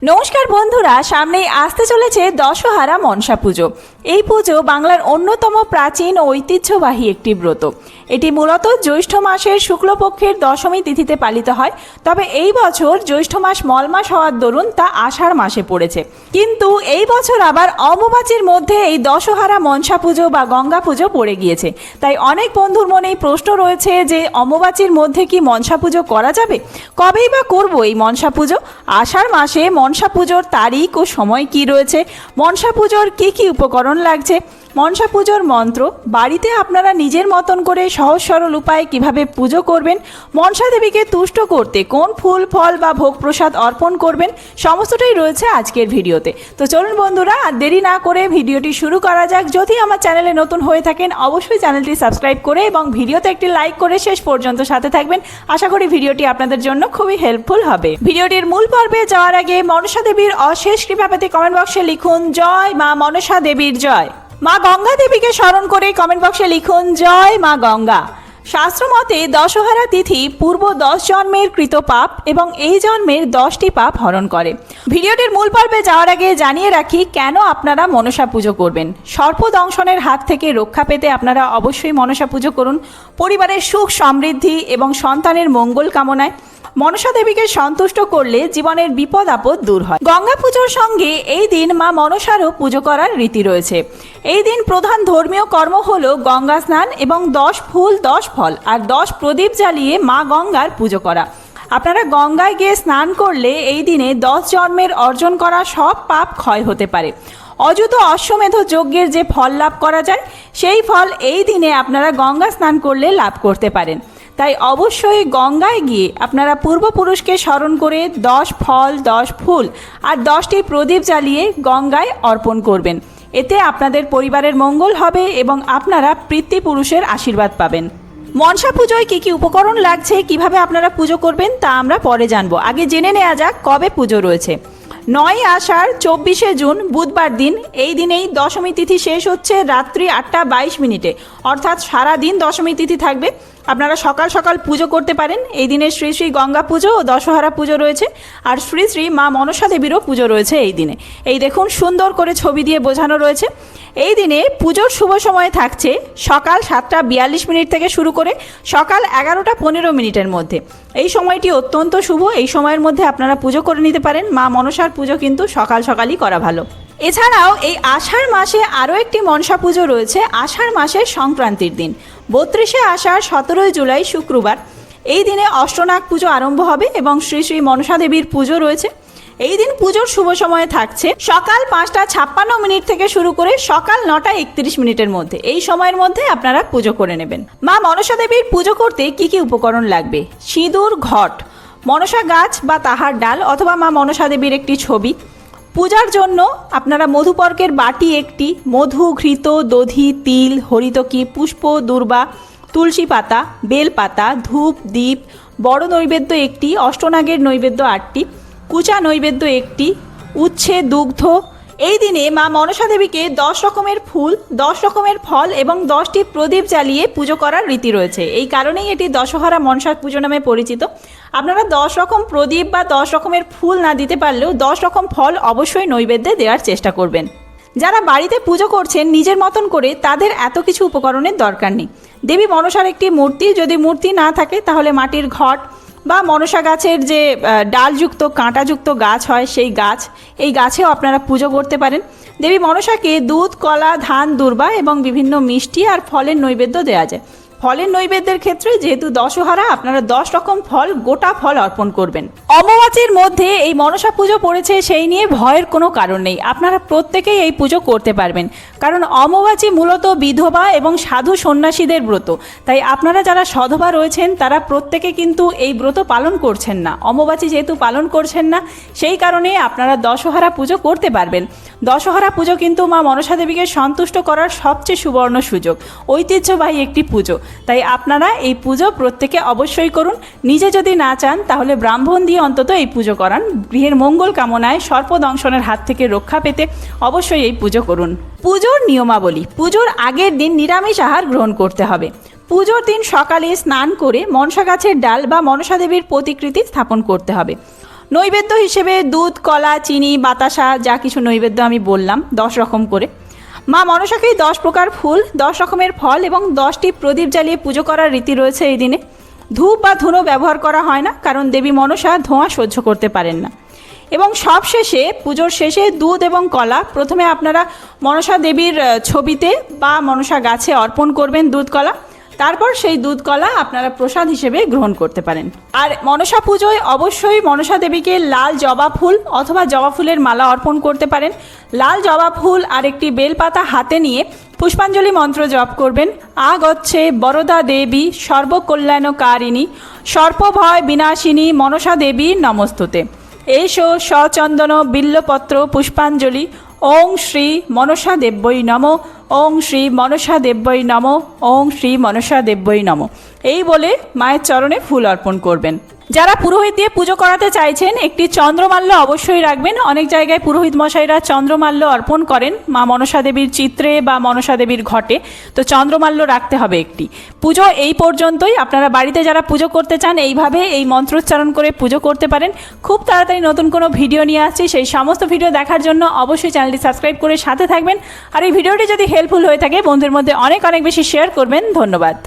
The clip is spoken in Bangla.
নমস্কার বন্ধুরা, সামনেই আসতে চলেছে দশহারা মনসা পুজো। এই পুজো বাংলার অন্যতম প্রাচীন ও ঐতিহ্যবাহী একটি ব্রত। এটি মূলত জ্যৈষ্ঠ মাসের শুক্লপক্ষের দশমী তিথিতে পালিত হয়। তবে এই বছর জ্যৈষ্ঠ মাস মল মাস হওয়ার দরুন তা আষাঢ় মাসে পড়েছে। কিন্তু এই বছর আবার অমাবস্যার মধ্যে এই দশহারা মনসা পুজো বা গঙ্গা পুজো পড়ে গিয়েছে। তাই অনেক বন্ধুর মনেই প্রশ্ন রয়েছে যে অমাবস্যার মধ্যে কি মনসা পুজো করা যাবে? কবেই বা করব এই মনসা পুজো? আষাঢ় মাসে মনসা পুজোর তারিখ ও সময় কি রয়েছে? মনসা পুজোর কি কি উপকরণ লাগছে? মনসা পুজোর মন্ত্র, বাড়িতে আপনারা নিজের মতন করে সহজ সরল উপায়ে কিভাবে পুজো করবেন, মনসা দেবীকে তুষ্ট করতে কোন ফুল ফল বা ভোগ প্রসাদ অর্পণ করবেন, সমস্তটাই রয়েছে আজকের ভিডিওতে। তো চলুন বন্ধুরা, আর দেরি না করে ভিডিওটি শুরু করা যাক। যদি আমার চ্যানেলে নতুন হয়ে থাকেন অবশ্যই চ্যানেলটি সাবস্ক্রাইব করে এবং ভিডিওতে একটি লাইক করে শেষ পর্যন্ত সাথে থাকবেন। আশা করি ভিডিওটি আপনাদের জন্য খুবই হেল্পফুল হবে। ভিডিওটির মূল পর্বে যাওয়ার আগে মনসা দেবীর অশেষ কৃপা পেতে কমেন্ট বক্সে লিখুন জয় মা মনসা দেবীর জয়। মা গঙ্গা দেবীকে স্মরণ করে কমেন্ট বক্সে লিখুন জয় মা গঙ্গা। শাস্ত্রমতে দশহারা তিথি পূর্ব 10 জন্মের কৃত পাপ এবং এই জন্মের 10টি পাপ হরণ করে। ভিডিওটির মূল পর্বে যাওয়ার আগে জানিয়ে রাখি কেন আপনারা মনসা পুজো করবেন। সর্পদংশনের হাত থেকে রক্ষা পেতে আপনারা অবশ্যই মনসা পুজো করুন। পরিবারের সুখ সমৃদ্ধি এবং সন্তানের মঙ্গল কামনায় মনসা দেবীকে সন্তুষ্ট করলে জীবনের বিপদ আপদ দূর হয়। গঙ্গা পুজোর সঙ্গে এই দিন মা মনসারও পুজো করার রীতি রয়েছে। এই দিন প্রধান ধর্মীয় কর্ম হলো গঙ্গা স্নান এবং 10 ফুল 10 ফল আর 10 প্রদীপ জ্বালিয়ে মা গঙ্গার পুজো করা। আপনারা গঙ্গায় গিয়ে স্নান করলে এই দিনে 10 জন্মের অর্জন করা সব পাপ ক্ষয় হতে পারে। অযুত অশ্বমেধ যজ্ঞের যে ফল লাভ করা যায় সেই ফল এই দিনে আপনারা গঙ্গা স্নান করলে লাভ করতে পারেন। তাই অবশ্যই গঙ্গায় গিয়ে আপনারা পূর্বপুরুষকে স্মরণ করে 10 ফল 10 ফুল আর 10টি প্রদীপ জ্বালিয়ে গঙ্গায় অর্পণ করবেন। এতে আপনাদের পরিবারের মঙ্গল হবে এবং আপনারা পিতৃপুরুষের আশীর্বাদ পাবেন। মনসা পুজোয় কী কী উপকরণ লাগছে, কিভাবে আপনারা পুজো করবেন তা আমরা পরে জানবো। আগে জেনে নেওয়া যাক কবে পুজো রয়েছে। 9 আষাঢ় 24শে জুন বুধবার দিন। এই দিনেই দশমী তিথি শেষ হচ্ছে রাত্রি 8টা 22 মিনিটে, অর্থাৎ সারাদিন দশমী তিথি থাকবে। আপনারা সকাল সকাল পুজো করতে পারেন। এই দিনে শ্রী শ্রী গঙ্গা পুজো ও দশহারা পুজো রয়েছে আর শ্রী শ্রী মা মনসা দেবীরও পুজো রয়েছে এই দিনে। এই দেখুন সুন্দর করে ছবি দিয়ে বোঝানো রয়েছে। এই দিনে পুজোর শুভ সময় থাকছে সকাল 7টা 42 মিনিট থেকে শুরু করে সকাল 11টা 15 মিনিটের মধ্যে। এই সময়টি অত্যন্ত শুভ। এই সময়ের মধ্যে আপনারা পুজো করে নিতে পারেন। মা মনসার পুজো কিন্তু সকাল সকালই করা ভালো। এছাড়াও এই আষাঢ় মাসে আরও একটি মনসা পুজো রয়েছে আষাঢ় মাসের সংক্রান্তির দিন 32শে আষাঢ় 17ই জুলাই শুক্রবার। এই দিনে অষ্টনাগ পুজো আরম্ভ হবে এবং শ্রী শ্রী মনসা দেবীর পুজো রয়েছে। এই দিন পুজোর শুভ সময়ে থাকছে সকাল 5টা 56 মিনিট থেকে শুরু করে সকাল 9টা 31 মিনিটের মধ্যে। এই সময়ের মধ্যে আপনারা পুজো করে নেবেন। মা মনসা দেবীর পুজো করতে কি কি উপকরণ লাগবে? সিঁদুর, ঘট, মনসা গাছ বা তাহার ডাল অথবা মা মনসা দেবীর একটি ছবি। পূজার জন্য আপনারা মধুপর্কের বাটি একটি, মধু, ঘৃত, দধি, তিল, হরিতকি, পুষ্প, দূর্বা, তুলসী পাতা, বেল পাতা, ধূপ, দীপ, বড় নৈবেদ্য একটি, অষ্টনাগের নৈবেদ্য 8টি, কুচা নৈবেদ্য একটি, উচ্ছে, দুগ্ধ। এই দিনে মা মনসা দেবীকে 10 রকমের ফুল, 10 রকমের ফল এবং 10টি প্রদীপ জ্বালিয়ে পুজো করার রীতি রয়েছে। এই কারণেই এটি দশহারা মনসা পুজো নামে পরিচিত। আপনারা 10 রকম প্রদীপ বা 10 রকমের ফুল না দিতে পারলেও 10 রকম ফল অবশ্যই নৈবেদ্যে দেওয়ার চেষ্টা করবেন। যারা বাড়িতে পুজো করছেন নিজের মতন করে, তাদের এত কিছু উপকরণের দরকার নেই। দেবী মনসার একটি মূর্তি, যদি মূর্তি না থাকে তাহলে মাটির ঘট বা মনসা গাছের যে ডালযুক্ত কাঁটাযুক্ত গাছ হয় সেই গাছ, এই গাছেও আপনারা পুজো করতে পারেন। দেবী মনসাকে দুধ, কলা, ধান, দূর্বা এবং বিভিন্ন মিষ্টি আর ফলের নৈবেদ্য দেওয়া যায়। ফলের নৈবেদ্যের ক্ষেত্রে যেহেতু দশহারা, আপনারা 10 রকম ফল, গোটা ফল অর্পণ করবেন। অমাবস্যার মধ্যে এই মনসা পুজো পড়েছে সেই নিয়ে ভয়ের কোনো কারণ নেই। আপনারা প্রত্যেকেই এই পুজো করতে পারবেন, কারণ অমাবস্যা মূলত বিধবা এবং সাধু সন্ন্যাসীদের ব্রত। তাই আপনারা যারা সধবা রয়েছেন তারা প্রত্যেকে কিন্তু এই ব্রত পালন করছেন না। অমাবস্যা যেহেতু পালন করছেন না, সেই কারণে আপনারা দশহারা পুজো করতে পারবেন। দশহারা পুজো কিন্তু মা মনসা দেবীকে সন্তুষ্ট করার সবচেয়ে সুবর্ণ সুযোগ, ঐতিহ্যবাহী একটি পুজো। তাই আপনারা এই পুজো প্রত্যেকে অবশ্যই করুন। নিজে যদি না চান তাহলে ব্রাহ্মণ দিয়ে অন্তত এই পুজো করান। গৃহের মঙ্গল কামনায় সর্পদংশনের হাত থেকে রক্ষা পেতে অবশ্যই এই পুজো করুন। পুজোর নিয়মাবলী। পুজোর আগের দিন নিরামিষ আহার গ্রহণ করতে হবে। পুজোর দিন সকালে স্নান করে মনসা গাছের ডাল বা মনসা দেবীর প্রতিকৃতি স্থাপন করতে হবে। নৈবেদ্য হিসেবে দুধ, কলা, চিনি, বাতাসা যা কিছু নৈবেদ্য আমি বললাম 10 রকম করে। মা মনসাকেই 10 প্রকার ফুল, 10 রকমের ফল এবং 10টি প্রদীপ জ্বালিয়ে পুজো করার রীতি রয়েছে এই দিনে। ধূপ বা ধুনো ব্যবহার করা হয় না, কারণ দেবী মনসা ধোঁয়া সহ্য করতে পারেন না। এবং সবশেষে পুজোর শেষে দুধ এবং কলা প্রথমে আপনারা মনসা দেবীর ছবিতে বা মনসা গাছে অর্পণ করবেন দুধ কলা, তারপর সেই দুধ কলা আপনারা প্রসাদ হিসেবে গ্রহণ করতে পারেন। আর মনসা পুজোয় অবশ্যই মনসা দেবীকে লাল জবা ফুল অথবা জবা ফুলের মালা অর্পণ করতে পারেন। লাল জবা ফুল আর একটি বেলপাতা হাতে নিয়ে পুষ্পাঞ্জলি মন্ত্র জপ করবেন। আগচ্ছে বরদা দেবী সর্বকল্যাণকারিণী সর্পভয় বিনাশিনী মনসা দেবী নমস্তুতে। এসো সচন্দন বিল্লপত্র পুষ্পাঞ্জলি ওং শ্রী মনসা দেব্যই নমঃ, ওং শ্রী মনসা দেব্যই নমঃ, ওং শ্রী মনসা দেব্যই নমঃ এই বলে মায়ের চরণে ফুল অর্পণ করবেন। যারা পুরোহিত দিয়ে পুজো করাতে চাইছেন একটি চন্দ্রমাল্য অবশ্যই রাখবেন। অনেক জায়গায় পুরোহিত মশাইরা চন্দ্রমাল্য অর্পণ করেন মা মনসা দেবীর চিত্রে বা মনসা দেবীর ঘটে, তো চন্দ্রমাল্য রাখতে হবে একটি। পুজো এই পর্যন্তই। আপনারা বাড়িতে যারা পুজো করতে চান এইভাবে এই মন্ত্রোচ্চারণ করে পুজো করতে পারেন। খুব তাড়াতাড়ি নতুন কোনো ভিডিও নিয়ে আসছি, সেই সমস্ত ভিডিও দেখার জন্য অবশ্যই চ্যানেলটি সাবস্ক্রাইব করে সাথে থাকবেন। আর এই ভিডিওটি যদি হেল্পফুল হয়ে থাকে বন্ধুদের মধ্যে অনেক বেশি শেয়ার করবেন। ধন্যবাদ।